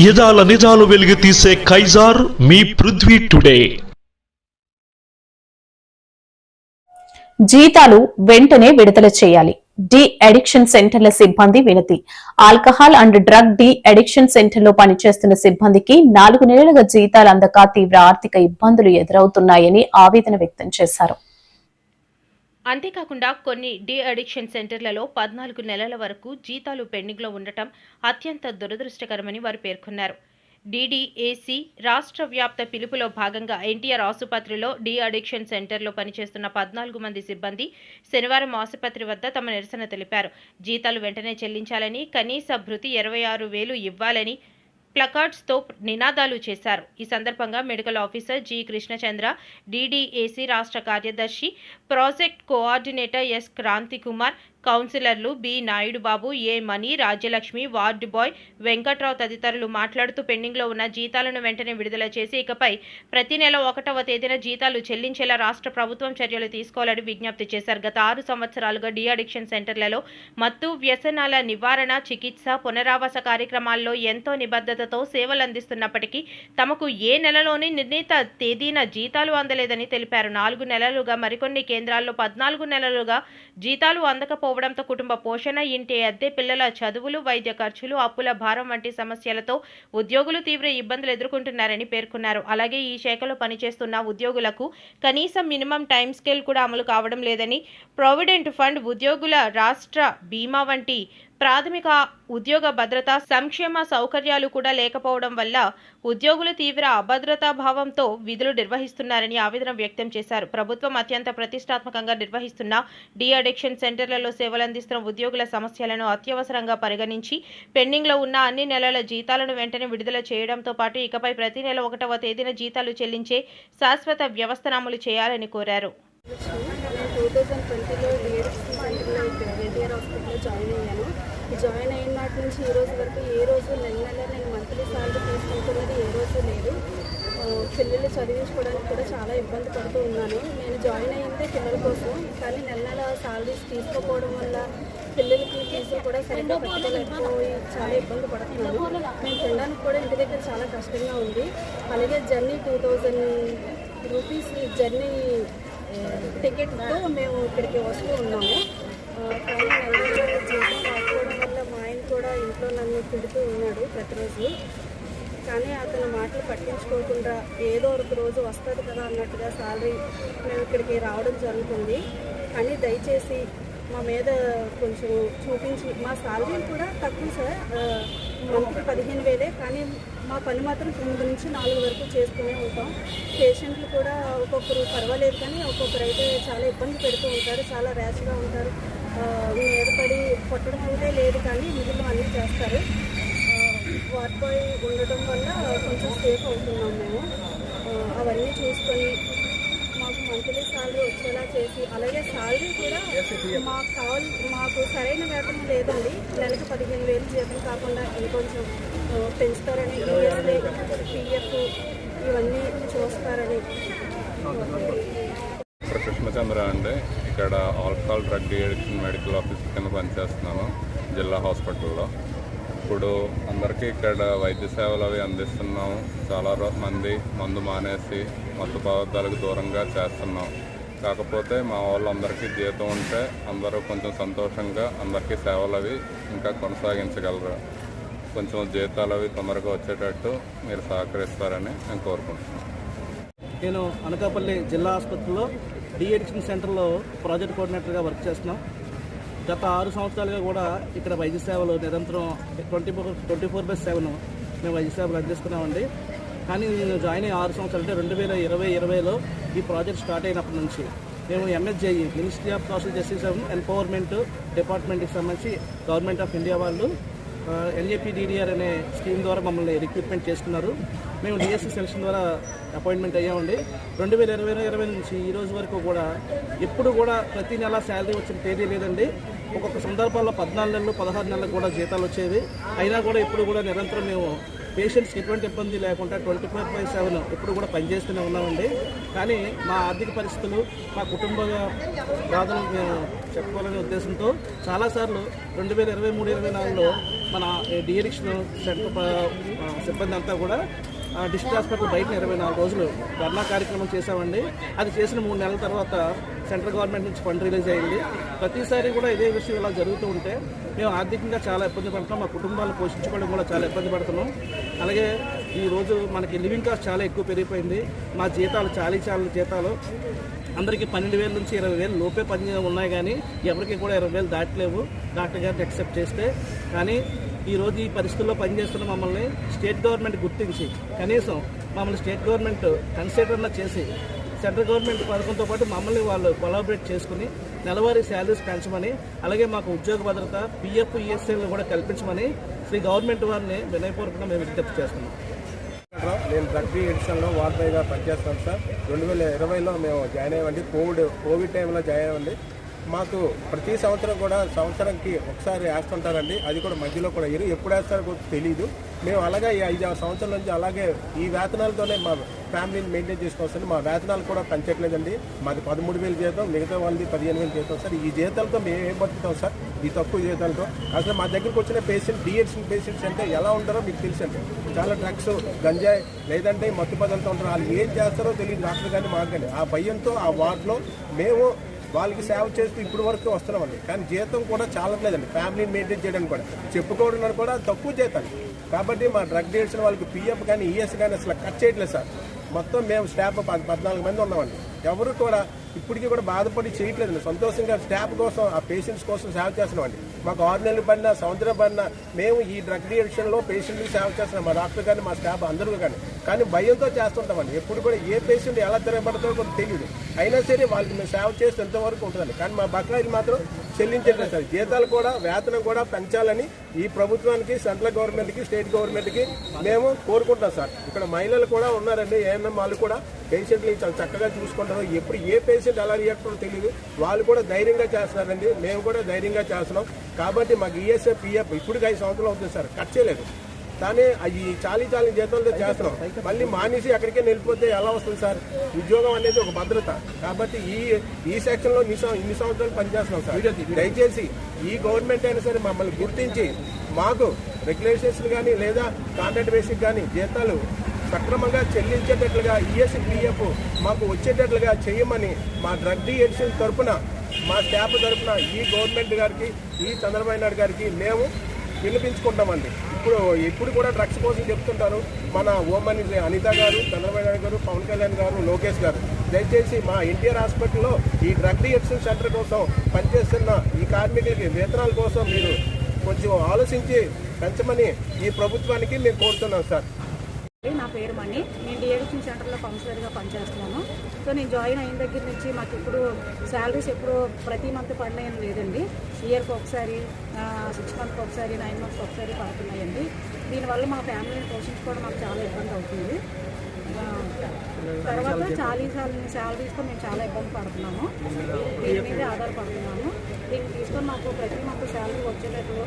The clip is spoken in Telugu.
యదాల నిజాలు వెలుగు తీసే కైజార్ మీ పృథ్వీ టుడే. జీతాలు వెంటనే విడుదల చేయాలి. డి అడిక్షన్ సెంటర్ల సిబ్బంది వినతి. Alcohol and drug de addiction సెంటర్లో పనిచేస్తున్న సిబ్బందికి 4 నెలలుగా జీతాలు అందక తీవ్ర ఆర్థిక ఇబ్బందులు ఎదురవుతున్నాయని ఆవేదన వ్యక్తం చేశారు. అంతేకాకుండా కొన్ని డి అడిక్షన్ సెంటర్లలో 14 నెలల వరకు జీతాలు పెండింగ్లో ఉండటం అత్యంత దురదృష్టకరమని వారు పేర్కొన్నారు. డీడీఏసీ రాష్ట్ర వ్యాప్త పిలుపులో భాగంగా ఎన్టీఆర్ ఆసుపత్రిలో డి అడిక్షన్ సెంటర్లో పనిచేస్తున్న 14 మంది సిబ్బంది శనివారం ఆసుపత్రి వద్ద తమ నిరసన తెలిపారు. జీతాలు వెంటనే చెల్లించాలని, కనీస భృతి 26,000 ఇవ్వాలని ప్లకార్డ్స్తో నినాదాలు చేశారు. ఈ సందర్భంగా medical officer G Krishnachandra, DDAC రాష్ట్ర కార్యదర్శి, project coordinator S Kranthi Kumar, కౌన్సిలర్లు B Naidu Babu, A Mani, Rajyalakshmi, ward boy Venkatrao తదితరులు మాట్లాడుతూ పెండింగ్లో ఉన్న జీతాలను వెంటనే విడుదల చేసి ఇకపై ప్రతి నెల 1వ తేదీన జీతాలు చెల్లించేలా రాష్ట్ర ప్రభుత్వం చర్యలు తీసుకోవాలని విజ్ఞప్తి చేశారు. గత 6 సంవత్సరాలుగా డి అడిక్షన్ సెంటర్లలో మత్తు వ్యసనాల నివారణ, చికిత్స, పునరావాస కార్యక్రమాల్లో ఎంతో నిబద్ధతతో సేవలు అందిస్తున్నప్పటికీ తమకు ఏ నెలలోని నిర్ణీత తేదీన జీతాలు అందలేదని తెలిపారు. 4 నెలలుగా మరికొన్ని కేంద్రాల్లో 14 నెలలుగా జీతాలు అందకపోవడంతో కుటుంబ పోషణ, ఇంటి అద్దె, పిల్లల చదువులు, వైద్య ఖర్చులు, అప్పుల భారం వంటి సమస్యలతో ఉద్యోగులు తీవ్ర ఇబ్బందులు ఎదుర్కొంటున్నారని పేర్కొన్నారు. అలాగే ఈ శాఖలో పనిచేస్తున్న ఉద్యోగులకు కనీసం మినిమం టైం స్కేల్ కూడా అమలు కావడం లేదని, ప్రావిడెంట్ ఫండ్, ఉద్యోగుల రాష్ట్ర బీమా వంటి ప్రాథమిక ఉద్యోగ భద్రత, సంక్షేమ సౌకర్యాలు కూడా లేకపోవడం వల్ల ఉద్యోగులు తీవ్ర అభద్రతా భావంతో విధులు నిర్వహిస్తున్నారని ఆవేదన వ్యక్తం చేశారు. ప్రభుత్వం అత్యంత ప్రతిష్టాత్మకంగా నిర్వహిస్తున్న డి అడిక్షన్ సెంటర్లలో సేవలందిస్తున్న ఉద్యోగుల సమస్యలను అత్యవసరంగా పరిగణించి పెండింగ్లో ఉన్న అన్ని నెలల జీతాలను వెంటనే విడుదల చేయడంతో పాటు ఇకపై ప్రతి నెల 1వ తేదీన జీతాలు చెల్లించే శాశ్వత వ్యవస్థను అమలు చేయాలని కోరారు. 2020లో ఎన్టీఆర్ హాస్పిటల్లో జాయిన్ అయిన నాటి నుంచి ఈ రోజు వరకు ఏ రోజు నెల నేను మంత్లీ సాలరీ తీసుకుంటున్నది ఏ రోజు లేదు. పిల్లలు చదివించుకోవడానికి కూడా చాలా ఇబ్బంది పడుతూ ఉన్నాను. నేను జాయిన్ అయ్యిందే పిల్లల కోసం, కానీ నెల సాలరీస్ తీసుకోకపోవడం వల్ల పిల్లలకి ఫీజులు కూడా సరిగ్గా కట్టుకోలేకపోయి చాలా ఇబ్బంది పడుతున్నాను. మేము తినడానికి కూడా ఇంటి దగ్గర చాలా కష్టంగా ఉంది. అలాగే జర్నీ 2000 రూపీస్ జర్నీ టికెట్తో మేము ఇక్కడికి వస్తూ ఉన్నాము. కానీ నెల జీతం రాకపోవడం వల్ల మా ఆయన కూడా ఇంట్లో నన్ను తిడుతూ ఉన్నాడు ప్రతిరోజు. కానీ అతని మాటలు పట్టించుకోకుండా ఏదో ఒక రోజు వస్తుంది కదా అన్నట్టుగా సాలరీ మేము ఇక్కడికి రావడం జరుగుతుంది. కానీ దయచేసి మా మీద కొంచెం చూపించి, మా సాలరీలు కూడా తక్కువ సార్, మంత్కి 15,000, కానీ మా పని మాత్రం 9 నుంచి 4 వరకు చేస్తూనే ఉంటాం. పేషెంట్లు కూడా ఒక్కొక్కరు పర్వాలేదు, కానీ ఒక్కొక్కరు అయితే చాలా ఇబ్బంది పెడుతూ ఉంటారు, చాలా ర్యాష్గా ఉంటారు. మీద పడి కొట్టడం అయితే లేదు, కానీ మిగిలిన అన్నీ చేస్తారు. వార్డ్ బాయ్ ఉండటం వల్ల కొంచెం సేఫ్ అవుతున్నాం మేము. అవన్నీ చూసుకొని మాకు మంత్లీ సాలరీ వచ్చేలా చేసి, అలాగే సాలరీ కూడా మాకు సరైన వేతనం లేదండి. నెలకు 15,000 జీతం కాకుండా ఇంకొంచెం పెంచుతారని, పిఎఫ్ ఇవన్నీ చూస్తారని. కృష్ణచంద్ర అండి, ఇక్కడ alcohol drug de addiction medical officer కింద పనిచేస్తున్నాను జిల్లా హాస్పిటల్లో. ఇప్పుడు అందరికీ ఇక్కడ వైద్య సేవలు అవి అందిస్తున్నాము. చాలా మంది మందు మానేసి మత్తు పదార్థాలకు దూరంగా చేస్తున్నాం. కాకపోతే మా వాళ్ళందరికీ జీతం ఉంటే అందరూ కొంచెం సంతోషంగా అందరికీ సేవలు అవి ఇంకా కొనసాగించగలరు. కొంచెం జీతాలు అవి తొందరగా వచ్చేటట్టు మీరు సహకరిస్తారని నేను కోరుకుంటున్నాను. నేను అనకాపల్లి జిల్లా ఆసుపత్రిలో డి అడిక్షన్ సెంటర్లో ప్రాజెక్ట్ కోఆర్డినేటర్గా వర్క్ చేస్తున్నాం. గత 6 సంవత్సరాలుగా కూడా ఇక్కడ వైద్య సేవలు నిరంతరం 24/7 మేము వైద్య సేవలు అందిస్తున్నామండి. కానీ నేను జాయిన్ అయ్యి 6 సంవత్సరాలు, అంటే 2020లో ఈ ప్రాజెక్ట్ స్టార్ట్ అయినప్పటి నుంచి మేము MSJE ministry of social justice and empowerment డిపార్ట్మెంట్కి సంబంధించి గవర్నమెంట్ ఆఫ్ ఇండియా వాళ్ళు NAPDDR అనే స్కీమ్ ద్వారా మమ్మల్ని రిక్రూట్మెంట్ చేసుకున్నారు. మేము DSC సెలక్షన్ ద్వారా అపాయింట్మెంట్ అయ్యామండి. 2020 నుంచి ఈ రోజు వరకు కూడా ఎప్పుడు కూడా ప్రతి నెల శాలరీ వచ్చిన తేదీ లేదండి. ఒక్కొక్క సందర్భాల్లో 14 నెలలు 16 నెలలకు కూడా జీతాలు వచ్చేవి. అయినా కూడా ఇప్పుడు కూడా నిరంతరం మేము పేషెంట్స్కి ఎటువంటి ఇబ్బంది లేకుండా 24/7 ఎప్పుడు కూడా పనిచేస్తూనే ఉన్నామండి. కానీ మా ఆర్థిక పరిస్థితులు, మా కుటుంబ బాధలు మేము చెప్పుకోవాలనే ఉద్దేశంతో చాలాసార్లు 2023-24లో మన డిఎడిక్షన్ సెంటర్ సిబ్బంది అంతా కూడా డిస్ట్రిక్ట్ హాస్పిటల్ బయట 24 రోజులు ధర్నా కార్యక్రమం చేశామండి. అది చేసిన 3 నెలల తర్వాత సెంట్రల్ గవర్నమెంట్ నుంచి ఫండ్ రిలీజ్ అయింది. ప్రతిసారి కూడా ఇదే విషయం ఇలా జరుగుతూ ఉంటే మేము ఆర్థికంగా చాలా ఇబ్బంది పడుతున్నాం, మా కుటుంబాలను పోషించుకోవడం కూడా చాలా ఇబ్బంది పడుతున్నాం. అలాగే ఈరోజు మనకి లివింగ్ కాస్ట్ చాలా ఎక్కువ పెరిగిపోయింది. మా జీతాలు చాలా జీతాలు అందరికీ 12,000 నుంచి 20,000 లోపే పని ఉన్నాయి, కానీ ఎవరికి కూడా 20,000 దాటలేవు డాక్టర్ గారిని యాక్సెప్ట్ చేస్తే. కానీ ఈరోజు ఈ పరిస్థితుల్లో పనిచేస్తున్న మమ్మల్ని స్టేట్ గవర్నమెంట్ గుర్తించి కనీసం మమ్మల్ని స్టేట్ గవర్నమెంట్ కన్సిడర్లా చేసి సెంట్రల్ గవర్నమెంట్ పథకంతో పాటు మమ్మల్ని వాళ్ళు కొలాబరేట్ చేసుకుని నెలవారీ శాలరీస్ పెంచమని, అలాగే మాకు ఉద్యోగ భద్రత PF ESఐలు కూడా కల్పించమని శ్రీ గవర్నమెంట్ వారిని వినయపూర్వకంగా మేము విజ్ఞప్తి చేస్తున్నాం. నేను డ్రగ్ ఎడిషన్లో వార్డ్ బాయ్గా పనిచేస్తాను సార్. 2020లో మేము జాయిన్ అయ్యామండి. కోవిడ్ టైంలో జాయిన్ అయ్యామండి. మాకు ప్రతి సంవత్సరం కూడా సంవత్సరంకి ఒకసారి వేస్తుంటారండి. అది కూడా మధ్యలో కూడా ఎప్పుడు వేస్తారో కూడా తెలియదు. మేము అలాగే 5-6 సంవత్సరాల నుంచి అలాగే ఈ వేతనాలతోనే మా ఫ్యామిలీని మెయింటైన్ చేసుకోవచ్చు. మా వేతనాలు కూడా పెంచట్లేదండి. మాది 13,000 జీతం, మిగతా వాళ్ళది 15,000 జీతం సార్. ఈ జీతాలతో మేము ఏం బతుకుతాం సార్? ఈ తక్కువ జీతాలతో అసలు మా దగ్గరికి వచ్చిన డిఎడిక్షన్ పేషెంట్స్ అంటే ఎలా ఉంటారో మీకు తెలుసండి. చాలా డ్రగ్స్, గంజాయి లేదంటే మత్తు పదార్థాలతో ఉంటారు. వాళ్ళు ఏం చేస్తారో తెలియదు డాక్టర్ కానీ మాకు కానీ. ఆ భయంతో ఆ వార్డులో మేము వాళ్ళకి సేవ చేస్తూ ఇప్పుడు వరకు వస్తున్నామండి. కానీ జీతం కూడా చాలట్లేదండి. ఫ్యామిలీని మెయింటైన్ చేయడానికి కూడా చెప్పుకోవడం కూడా తక్కువ జీతాలు. కాబట్టి మా డ్రగ్ డీలర్స్ వాళ్ళకి PF కానీ ES కానీ అసలు కట్ చేయట్లేదు సార్. మొత్తం మేము స్టాఫ్ 14 మంది ఉన్నామండి. ఎవరు కూడా ఇప్పటికీ కూడా బాధపడి చేయట్లేదండి. సంతోషంగా స్టాఫ్ కోసం, ఆ పేషెంట్స్ కోసం సేవ చేస్తున్నామండి. మాకు 6 నెలలు పడినా, సంవత్సరం పడినా మేము ఈ డ్రగ్ డిఎడిక్షన్లో పేషెంట్కి సేవ చేస్తున్నాం. మా డాక్టర్ కానీ, మా స్టాఫ్ అందరూ కానీ భయంతో చేస్తుంటామండి. ఎప్పుడు కూడా ఏ పేషెంట్ ఎలా తిరగబడతారో కూడా తెలియదు. అయినా సరే వాళ్ళకి మేము సేవ చేస్తే ఎంతవరకు ఉంటుందండి. కానీ మా బకాయిలు మాత్రం చెల్లించట్లేదు సార్. జీతాలు కూడా, వేతనం కూడా పెంచాలని ఈ ప్రభుత్వానికి, సెంట్రల్ గవర్నమెంట్కి, స్టేట్ గవర్నమెంట్కి మేము కోరుకుంటాం సార్. ఇక్కడ మహిళలు కూడా ఉన్నారండి. ఏఎన్ఎం వాళ్ళు కూడా పేషెంట్ని చాలా చక్కగా చూసుకుంటారు. ఎప్పుడు ఏ పేషెంట్ ఎలా రియాక్ట్ తెలియదు. వాళ్ళు కూడా ధైర్యంగా చేస్తున్నారండి. మేము కూడా ధైర్యంగా చేస్తున్నాం. కాబట్టి మాకు ESI PF ఇప్పుడు 5 సంవత్సరాలు అవుతుంది సార్, కట్ చేయలేదు. కానీ అవి చాలీ జీతాలతో చేస్తున్నాం. మళ్ళీ మానేసి అక్కడికే వెళ్ళిపోతే ఎలా వస్తుంది సార్? ఉద్యోగం అనేది ఒక భద్రత. కాబట్టి ఈ సెక్షన్లో ఇన్ని సంవత్సరాలు పనిచేస్తున్నాం సార్. దయచేసి ఈ గవర్నమెంట్ అయినా సరే మమ్మల్ని గుర్తించి మాకు రెగ్యులేషన్స్ కానీ లేదా కాంట్రాక్ట్ బేసిక్ కానీ జీతాలు సక్రమంగా చెల్లించేటట్లుగా ESI PF మాకు వచ్చేటట్లుగా చేయమని మా డ్రగ్ డిఎడిక్షన్ తరఫున, మా స్టాఫ్ తరఫున ఈ గవర్నమెంట్ గారికి, ఈ చంద్రబాబు నాయుడు గారికి మేము వినిపించుకుంటామండి. ఇప్పుడు కూడా డ్రగ్స్ కోసం చెప్తుంటారు మన ఓమని అనిత గారు, చంద్రబాబు నాయుడు గారు, పవన్ కళ్యాణ్ గారు, లోకేష్ గారు. దయచేసి మా ఎన్టీఆర్ హాస్పిటల్లో ఈ డ్రగ్ డిఎడిక్షన్ సెంటర్ కోసం పనిచేస్తున్న ఈ కార్మికులకి వేతనాల కోసం మీరు కొంచెం ఆలోచించి పెంచమని ఈ ప్రభుత్వానికి మేము కోరుతున్నాం సార్. నా పేరు మణి. నేను డిఎడిక్షన్ సెంటర్లో కౌన్సిలర్గా పనిచేస్తున్నాను. సో నేను జాయిన్ అయిన దగ్గర నుంచి మాకు ఇప్పుడు శాలరీస్ ఎప్పుడు ప్రతి మంత్ పడినాయని లేదండి. ఇయర్కి ఒకసారి, 6 మంత్కి ఒకసారి, 9 మంత్స్కి ఒకసారి పడుతున్నాయండి. దీనివల్ల మా ఫ్యామిలీని పోషించుకోవడం మాకు చాలా ఇబ్బంది అవుతుంది. తర్వాత శాలరీస్తో మేము చాలా ఇబ్బంది పడుతున్నాము. దీని మీదే ఆధారపడుతున్నాము. దీన్ని తీసుకొని మాకు ప్రతి మంత్ శాలరీ వచ్చేటట్లు